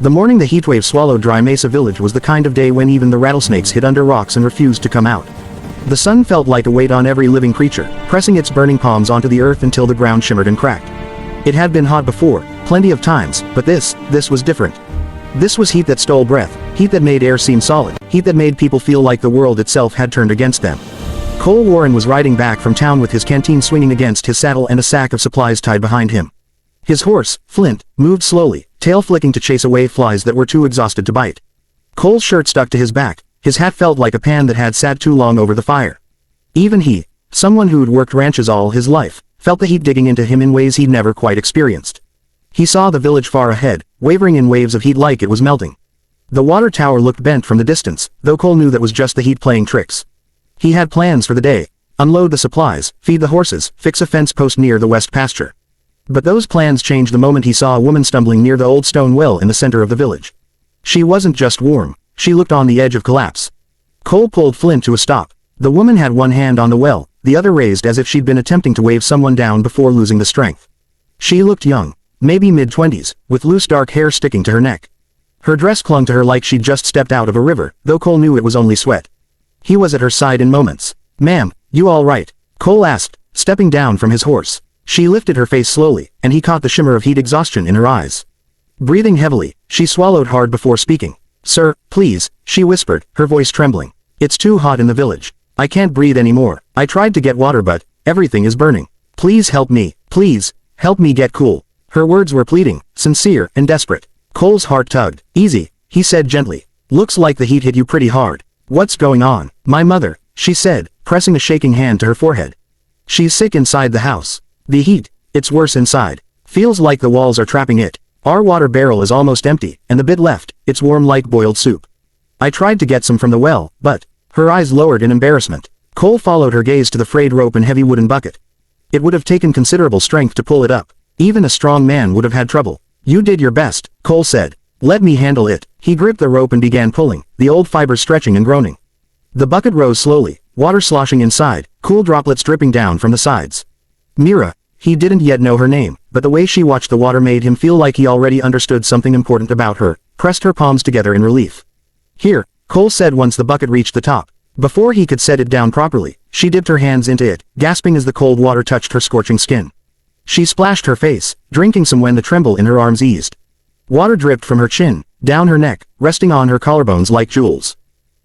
The morning the heatwave swallowed dry Mesa village was the kind of day when even the rattlesnakes hid under rocks and refused to come out. The sun felt like a weight on every living creature, pressing its burning palms onto the earth until the ground shimmered and cracked. It had been hot before, plenty of times, but this was different. This was heat that stole breath, heat that made air seem solid, heat that made people feel like the world itself had turned against them. Cole Warren was riding back from town with his canteen swinging against his saddle and a sack of supplies tied behind him. His horse, Flint, moved slowly, tail flicking to chase away flies that were too exhausted to bite. Cole's shirt stuck to his back, his hat felt like a pan that had sat too long over the fire. Even he, someone who'd worked ranches all his life, felt the heat digging into him in ways he'd never quite experienced. He saw the village far ahead, wavering in waves of heat like it was melting. The water tower looked bent from the distance, though Cole knew that was just the heat playing tricks. He had plans for the day: unload the supplies, feed the horses, fix a fence post near the west pasture. But those plans changed the moment he saw a woman stumbling near the old stone well in the center of the village. She wasn't just warm, she looked on the edge of collapse. Cole pulled Flint to a stop. The woman had one hand on the well, the other raised as if she'd been attempting to wave someone down before losing the strength. She looked young, maybe mid-20s, with loose dark hair sticking to her neck. Her dress clung to her like she'd just stepped out of a river, though Cole knew it was only sweat. He was at her side in moments. "Ma'am, you all right?" Cole asked, stepping down from his horse. She lifted her face slowly, and he caught the shimmer of heat exhaustion in her eyes. Breathing heavily, she swallowed hard before speaking. "Sir, please," she whispered, her voice trembling. "It's too hot in the village. I can't breathe anymore. I tried to get water but everything is burning. Please help me. Please, help me get cool." Her words were pleading, sincere, and desperate. Cole's heart tugged. "Easy," he said gently. "Looks like the heat hit you pretty hard. What's going on?" "My mother," she said, pressing a shaking hand to her forehead. "She's sick inside the house. The heat, it's worse inside. Feels like the walls are trapping it. Our water barrel is almost empty, and the bit left, it's warm like boiled soup. I tried to get some from the well, but..." Her eyes lowered in embarrassment. Cole followed her gaze to the frayed rope and heavy wooden bucket. It would have taken considerable strength to pull it up. Even a strong man would have had trouble. "You did your best," Cole said. "Let me handle it." He gripped the rope and began pulling, the old fibers stretching and groaning. The bucket rose slowly, water sloshing inside, cool droplets dripping down from the sides. Mira, he didn't yet know her name, but the way she watched the water made him feel like he already understood something important about her, pressed her palms together in relief. "Here," Cole said once the bucket reached the top. Before he could set it down properly, she dipped her hands into it, gasping as the cold water touched her scorching skin. She splashed her face, drinking some when the tremble in her arms eased. Water dripped from her chin, down her neck, resting on her collarbones like jewels.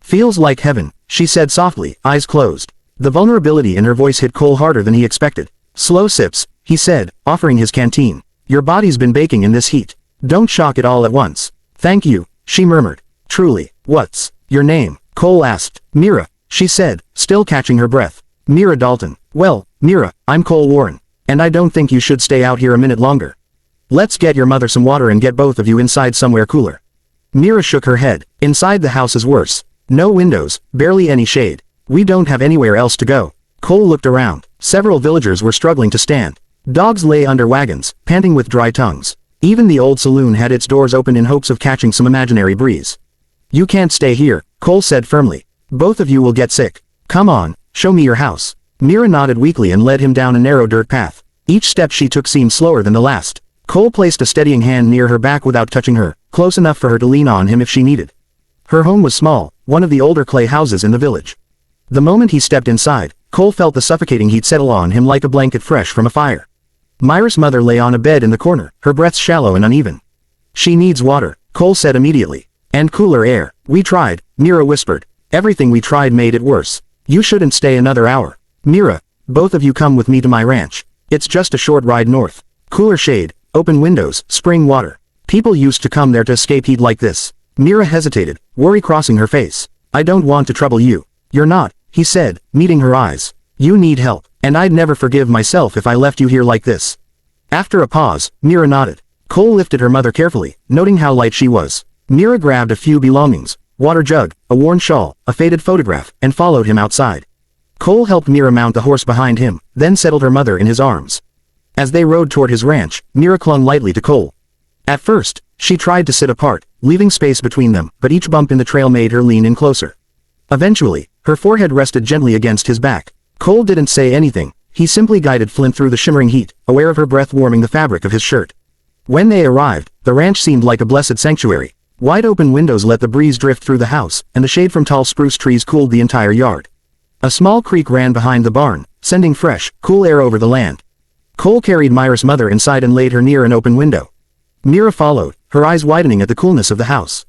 "Feels like heaven," she said softly, eyes closed. The vulnerability in her voice hit Cole harder than he expected. "Slow sips," he said, offering his canteen. "Your body's been baking in this heat. Don't shock it all at once." "Thank you," she murmured. "Truly. What's your name?" Cole asked. "Mira," she said, still catching her breath. "Mira Dalton." "Well, Mira, I'm Cole Warren. And I don't think you should stay out here a minute longer. Let's get your mother some water and get both of you inside somewhere cooler." Mira shook her head. "Inside the house is worse. No windows, barely any shade. We don't have anywhere else to go." Cole looked around. Several villagers were struggling to stand. Dogs lay under wagons, panting with dry tongues. Even the old saloon had its doors open in hopes of catching some imaginary breeze. "You can't stay here," Cole said firmly. "Both of you will get sick. Come on, show me your house." Mira nodded weakly and led him down a narrow dirt path. Each step she took seemed slower than the last. Cole placed a steadying hand near her back without touching her, close enough for her to lean on him if she needed. Her home was small, one of the older clay houses in the village. The moment he stepped inside, Cole felt the suffocating heat settle on him like a blanket fresh from a fire. Myra's mother lay on a bed in the corner, her breath shallow and uneven. "She needs water," Cole said immediately. "And cooler air." "We tried," Mira whispered. "Everything we tried made it worse. You shouldn't stay another hour. Mira, both of you come with me to my ranch. It's just a short ride north. Cooler shade, open windows, spring water. People used to come there to escape heat like this." Mira hesitated, worry crossing her face. "I don't want to trouble you." "You're not," he said, meeting her eyes. "You need help, and I'd never forgive myself if I left you here like this." After a pause, Mira nodded. Cole lifted her mother carefully, noting how light she was. Mira grabbed a few belongings, water jug, a worn shawl, a faded photograph, and followed him outside. Cole helped Mira mount the horse behind him, then settled her mother in his arms. As they rode toward his ranch, Mira clung lightly to Cole. At first, she tried to sit apart, leaving space between them, but each bump in the trail made her lean in closer. Eventually, her forehead rested gently against his back. Cole didn't say anything, he simply guided Flint through the shimmering heat, aware of her breath warming the fabric of his shirt. When they arrived, the ranch seemed like a blessed sanctuary. Wide open windows let the breeze drift through the house, and the shade from tall spruce trees cooled the entire yard. A small creek ran behind the barn, sending fresh, cool air over the land. Cole carried Myra's mother inside and laid her near an open window. Mira followed, her eyes widening at the coolness of the house.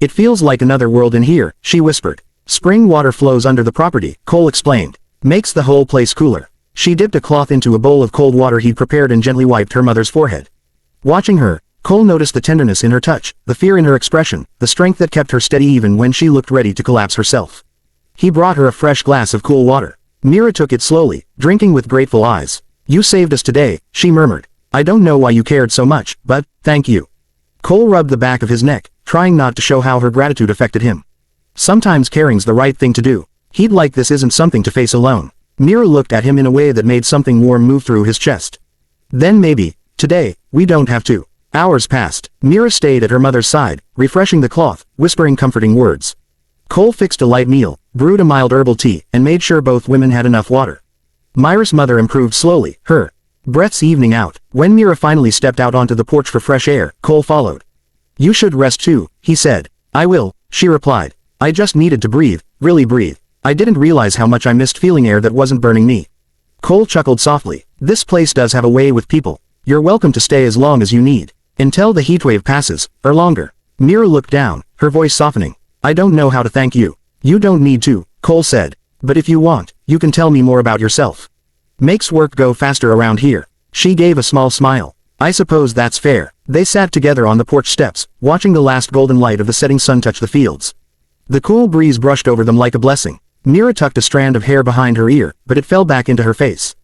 "It feels like another world in here," she whispered. "Spring water flows under the property," Cole explained. "Makes the whole place cooler." She dipped a cloth into a bowl of cold water he'd prepared and gently wiped her mother's forehead. Watching her, Cole noticed the tenderness in her touch, the fear in her expression, the strength that kept her steady even when she looked ready to collapse herself. He brought her a fresh glass of cool water. Mira took it slowly, drinking with grateful eyes. "You saved us today," she murmured. "I don't know why you cared so much, but, thank you." Cole rubbed the back of his neck, trying not to show how her gratitude affected him. Sometimes caring's the right thing to do. He'd like this isn't something to face alone. Mira looked at him in a way that made something warm move through his chest. "Then maybe, today, we don't have to." Hours passed. Mira stayed at her mother's side, refreshing the cloth, whispering comforting words. Cole fixed a light meal, brewed a mild herbal tea, and made sure both women had enough water. Myra's mother improved slowly, her breaths evening out. When Mira finally stepped out onto the porch for fresh air, Cole followed. "You should rest too," he said. "I will," she replied. "I just needed to breathe, really breathe. I didn't realize how much I missed feeling air that wasn't burning me." Cole chuckled softly. "This place does have a way with people. You're welcome to stay as long as you need. Until the heatwave passes, or longer." Mira looked down, her voice softening. "I don't know how to thank you." "You don't need to," Cole said. "But if you want, you can tell me more about yourself. Makes work go faster around here." She gave a small smile. "I suppose that's fair." They sat together on the porch steps, watching the last golden light of the setting sun touch the fields. The cool breeze brushed over them like a blessing. Mira tucked a strand of hair behind her ear, but it fell back into her face.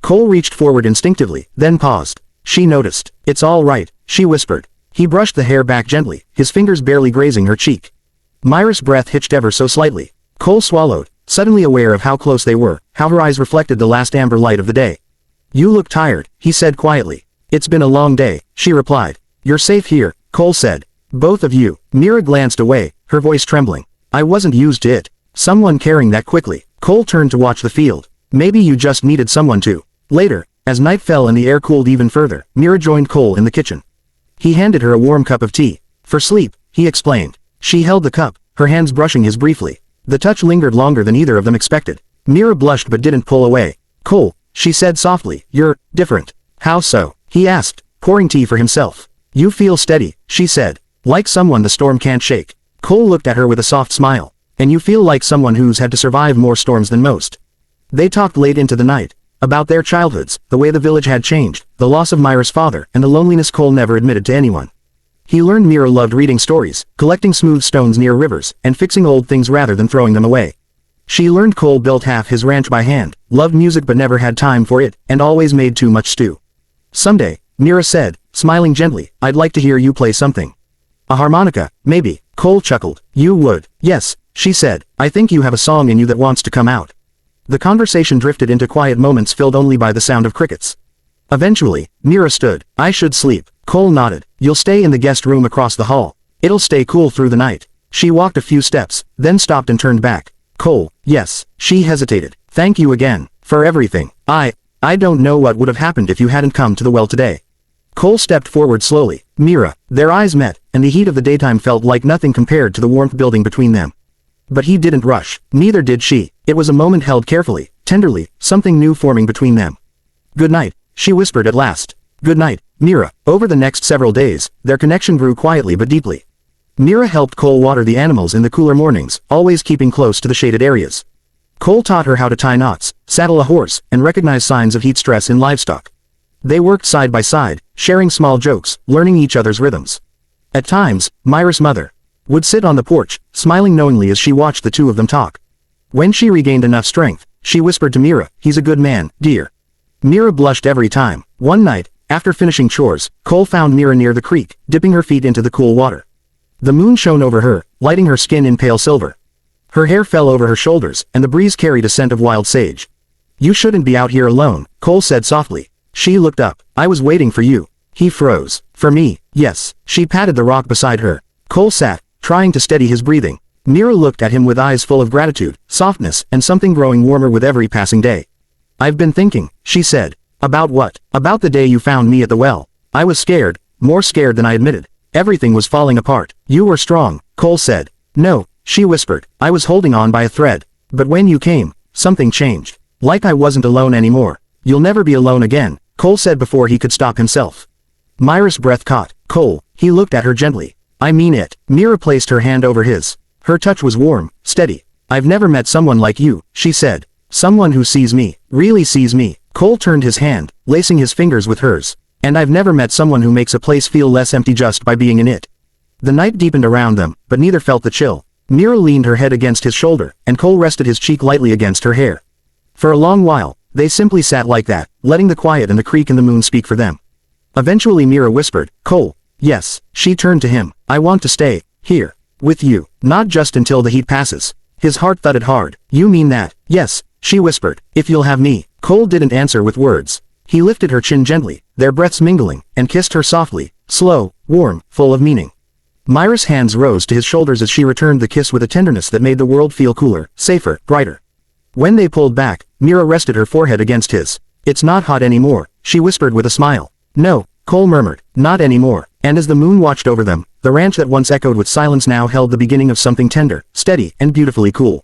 Cole reached forward instinctively, then paused. She noticed. "It's all right," she whispered. He brushed the hair back gently, his fingers barely grazing her cheek. Myra's breath hitched ever so slightly. Cole swallowed, suddenly aware of how close they were, how her eyes reflected the last amber light of the day. "You look tired," he said quietly. "It's been a long day," she replied. "You're safe here," Cole said. "Both of you." Mira glanced away, her voice trembling. "I wasn't used to it. Someone caring that quickly." Cole turned to watch the field. "Maybe you just needed someone to." Later, as night fell and the air cooled even further, Mira joined Cole in the kitchen. He handed her a warm cup of tea. "For sleep," he explained. She held the cup, her hands brushing his briefly. The touch lingered longer than either of them expected. Mira blushed but didn't pull away. "Cole," she said softly, "you're different." "How so?" he asked, pouring tea for himself. "You feel steady," she said. "Like someone the storm can't shake." Cole looked at her with a soft smile. "And you feel like someone who's had to survive more storms than most." They talked late into the night. About their childhoods, the way the village had changed, the loss of Myra's father, and the loneliness Cole never admitted to anyone. He learned Mira loved reading stories, collecting smooth stones near rivers, and fixing old things rather than throwing them away. She learned Cole built half his ranch by hand, loved music but never had time for it, and always made too much stew. "Someday," Mira said, smiling gently, "I'd like to hear you play something. A harmonica, maybe." Cole chuckled. "You would." "Yes," she said, "I think you have a song in you that wants to come out." The conversation drifted into quiet moments filled only by the sound of crickets. Eventually, Mira stood. "I should sleep." Cole nodded. "You'll stay in the guest room across the hall. It'll stay cool through the night." She walked a few steps, then stopped and turned back. "Cole, yes." She hesitated. "Thank you again. For everything. I don't know what would have happened if you hadn't come to the well today." Cole stepped forward slowly. "Mira." Their eyes met, and the heat of the daytime felt like nothing compared to the warmth building between them. But he didn't rush. Neither did she. It was a moment held carefully, tenderly, something new forming between them. "Good night," she whispered at last. "Good night, Mira." Over the next several days, their connection grew quietly but deeply. Mira helped Cole water the animals in the cooler mornings, always keeping close to the shaded areas. Cole taught her how to tie knots, saddle a horse, and recognize signs of heat stress in livestock. They worked side by side, sharing small jokes, learning each other's rhythms. At times, Myra's mother would sit on the porch, smiling knowingly as she watched the two of them talk. When she regained enough strength, she whispered to Mira, "He's a good man, dear." Mira blushed every time. One night, after finishing chores, Cole found Mira near the creek, dipping her feet into the cool water. The moon shone over her, lighting her skin in pale silver. Her hair fell over her shoulders, and the breeze carried a scent of wild sage. "You shouldn't be out here alone," Cole said softly. She looked up. "I was waiting for you." He froze. "For me, yes." She patted the rock beside her. Cole sat, trying to steady his breathing. Mira looked at him with eyes full of gratitude, softness, and something growing warmer with every passing day. "I've been thinking," she said. "About what?" "About the day you found me at the well. I was scared, more scared than I admitted. Everything was falling apart. You were strong, Cole said. No, she whispered. I was holding on by a thread. But when you came, something changed. Like I wasn't alone anymore. You'll never be alone again, Cole said before he could stop himself. Myra's breath caught. Cole, he looked at her gently. I mean it. Mira placed her hand over his. Her touch was warm, steady. I've never met someone like you, she said. Someone who sees me, really sees me. Cole turned his hand, lacing his fingers with hers. And I've never met someone who makes a place feel less empty just by being in it. The night deepened around them, but neither felt the chill. Mira leaned her head against his shoulder, and Cole rested his cheek lightly against her hair. For a long while, they simply sat like that, letting the quiet and the creak in the moon speak for them. Eventually Mira whispered, Cole. Yes, she turned to him. I want to stay, here, with you, not just until the heat passes. His heart thudded hard. You mean that? Yes, she whispered. If you'll have me. Cole didn't answer with words. He lifted her chin gently, their breaths mingling, and kissed her softly, slow, warm, full of meaning. Myra's hands rose to his shoulders as she returned the kiss with a tenderness that made the world feel cooler, safer, brighter. When they pulled back, Mira rested her forehead against his. It's not hot anymore, she whispered with a smile. No, Cole murmured, not anymore. And as the moon watched over them, the ranch that once echoed with silence now held the beginning of something tender, steady, and beautifully cool.